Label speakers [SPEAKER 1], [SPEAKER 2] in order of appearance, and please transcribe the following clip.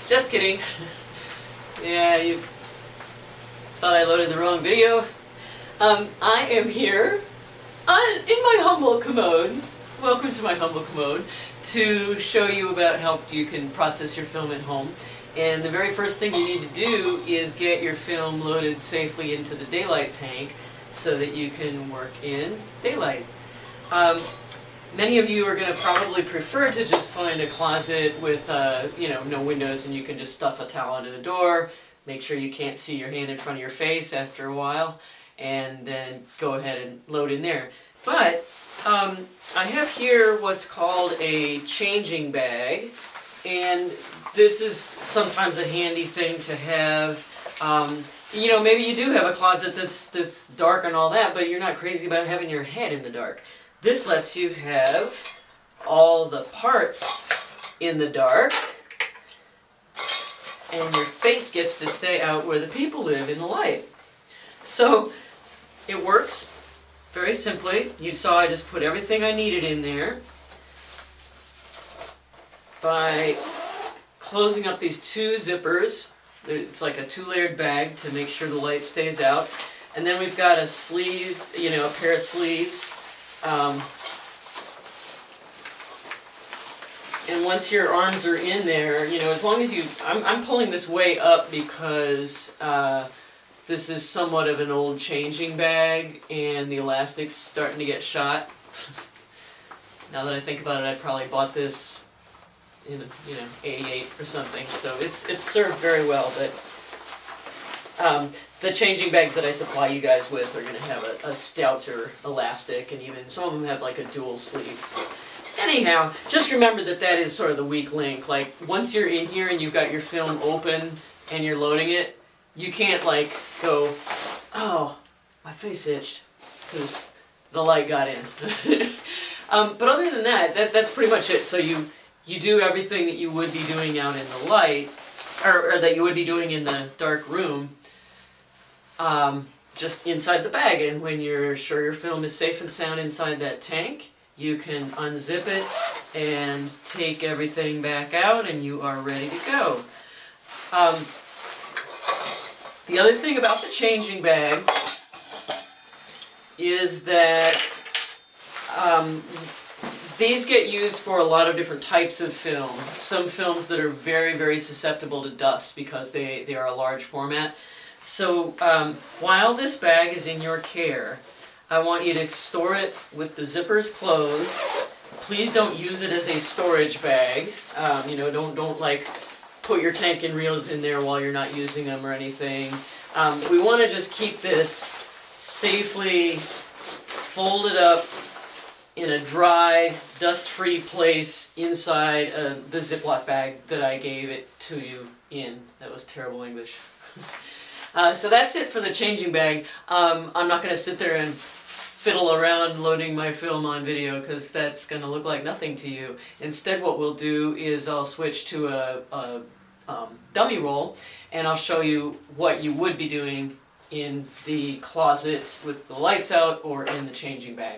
[SPEAKER 1] Just kidding. Yeah, you thought I loaded the wrong video. I am here in my humble commode. Welcome to my humble commode to show you about how you can process your film at home. And the very first thing you need to do is get your film loaded safely into the daylight tank so that you can work in daylight. Many of you are going to probably prefer to just find a closet with no windows and you can just stuff a towel under the door, make sure you can't see your hand in front of your face after a while, and then go ahead and load in there. But I have here what's called a changing bag, and this is sometimes a handy thing to have. Maybe you do have a closet that's dark and all that, but you're not crazy about having your head in the dark. This lets you have all the parts in the dark, and your face gets to stay out where the people live in the light. So it works very simply. You saw I just put everything I needed in there by closing up these two zippers. It's like a two-layered bag to make sure the light stays out. And then we've got a sleeve, a pair of sleeves. And once your arms are in there, as long as I'm pulling this way up because this is somewhat of an old changing bag and the elastic's starting to get shot. Now that I think about it, I probably bought this in 88 or something, so it's served very well, but the changing bags that I supply you guys with are going to have a stouter elastic, and even some of them have like a dual sleeve. Anyhow, just remember that is sort of the weak link. Like, once you're in here and you've got your film open and you're loading it, you can't like go, oh, my face itched, because the light got in. But other than that's pretty much it. So you do everything that you would be doing out in the light, or that you would be doing in the dark room, just inside the bag. And when you're sure your film is safe and sound inside that tank, you can unzip it and take everything back out and you are ready to go. The other thing about the changing bag is that these get used for a lot of different types of film. Some films that are very, very susceptible to dust because they are a large format. So while this bag is in your care, I want you to store it with the zippers closed. Please don't use it as a storage bag. Don't like put your tank and reels in there while you're not using them or anything. We want to just keep this safely folded up in a dry, dust-free place inside the Ziploc bag that I gave it to you in. That was terrible English. So that's it for the changing bag. I'm not going to sit there and fiddle around loading my film on video because that's going to look like nothing to you. Instead, what we'll do is I'll switch to a dummy roll, and I'll show you what you would be doing in the closet with the lights out or in the changing bag.